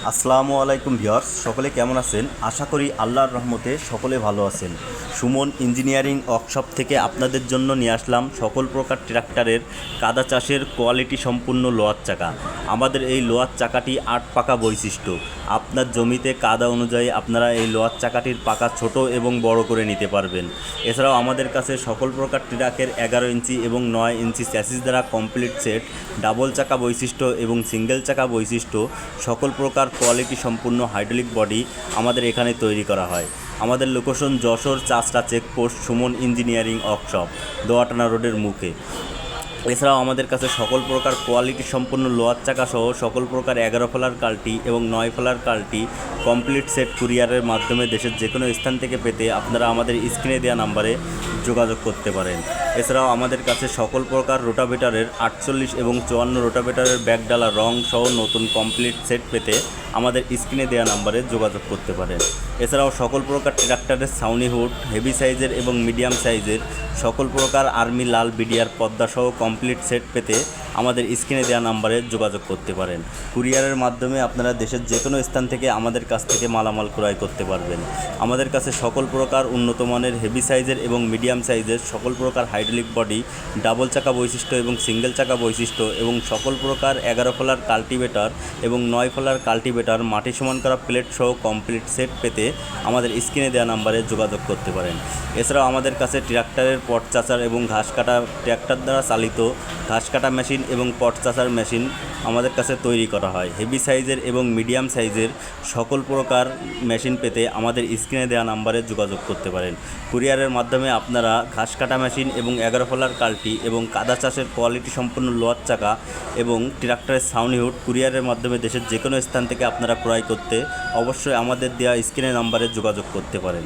আসসালামু আলাইকুম ভিউয়ার্স, সকলে কেমন আছেন? আশা করি আল্লাহর রহমতে সকলে ভালো আছেন। সুমন ইঞ্জিনিয়ারিং ওয়ার্কশপ থেকে আপনাদের জন্য নিয়ে আসলাম সকল প্রকার ট্রাক্টরের কাদা চাষের কোয়ালিটি সম্পূর্ণ লোহার চাকা। আমাদের এই লোহার চাকাটি 8 পাকা বৈশিষ্ট্য। আপনার জমিতে কাদা অনুযায়ী আপনারা এই লোহার চাকাটির পাকা ছোট এবং বড় করে নিতে পারবেন। এছাড়াও আমাদের কাছে সকল প্রকার ট্রাকের 11 ইঞ্চি এবং 9 ইঞ্চি চ্যাসিস দ্বারা কমপ্লিট সেট, ডাবল চাকা বৈশিষ্ট্য এবং সিঙ্গেল চাকা বৈশিষ্ট্য সকল প্রকার কোয়ালিটি সম্পূর্ণ হাইড্রোলিক বডি আমাদের এখানে তৈরি করা হয়। আমাদের location Jessore Chashra checkpost, Suman engineering workshop, Doyatana রোডের মুখে। এছাড়াও আমাদের কাছে সকল প্রকার কোয়ালিটি সম্পূর্ণ লোহার চাকা সহ সকল প্রকার 11 ফেলার কাল্টি এবং 9 ফেলার কাল্টি কমপ্লিট সেট কুরিয়ারের মাধ্যমে দেশের যে কোনো স্থান থেকে পেতে আপনারা আমাদের স্ক্রিনে দেওয়া নাম্বারে যোগাযোগ করতে পারেন। এছাড়াও আমাদের কাছে সকল প্রকার রোটাভেটারের 48 এবং 54 রোটাভেটারের ব্যাকডালা রং সহ নতুন কমপ্লিট সেট পেতে আমাদের স্ক্রিনে দেওয়া নাম্বারে যোগাযোগ করতে পারেন। এছাড়াও সকল প্রকার ট্রাক্টরের ছাউনি হুড, হেভি সাইজের এবং মিডিয়াম সাইজের সকল প্রকার আর্মি লাল বিডিআর পর্দা সহ কমপ্লিট সেট পেতে আমাদের স্ক্রিনে দেওয়া নাম্বারে যোগাযোগ করতে পারেন। কুরিয়ারের মাধ্যমে আপনারা দেশের যে কোনো স্থান থেকে আমাদের কাছ থেকে মালামাল ক্রয় করতে পারবেন। আমাদের কাছে সকল প্রকার উন্নত মানের হেভি সাইজের এবং মিডিয়াম সাইজের সকল প্রকার হাইড্রোলিক বডি, ডাবল চাকা বৈশিষ্ট্য এবং সিঙ্গেল চাকা বৈশিষ্ট্য এবং সকল প্রকার 11 ফেলার কাল্টিভেটর এবং 9 ফেলার কাল্টিভেটর, মাটি সমান করা প্লেট সহ কমপ্লিট সেট পেতে আমাদের স্ক্রিনে দেওয়া নাম্বারে যোগাযোগ করতে পারেন। এছাড়াও আমাদের কাছে ট্রাক্টরের পট চাচার এবং ঘাস কাটা ট্রাক্টর দ্বারা চালিত ঘাস কাটা মেশিন এবং পট চাচার মেশিন আমাদের কাছে তৈরি করা হয়। হেভি সাইজের এবং মিডিয়াম সাইজের সকল প্রকার মেশিন পেতে আমাদের স্ক্রিনে দেওয়া নাম্বারে যোগাযোগ করতে পারেন। কুরিয়ারের মাধ্যমে আপনারা ঘাস কাটা মেশিন এবং 11 ফেলার কাল্টি এবং কাদা চাষের কোয়ালিটি সম্পূর্ণ লোহার চাকা এবং ট্রাক্টরের ছাউনি হুড কুরিয়ারের মাধ্যমে দেশের যে কোনো স্থান থেকে আপনারা ক্রয় করতে অবশ্যই আমাদের দেওয়া স্ক্রিনে নাম্বারে যোগাযোগ করতে পারেন।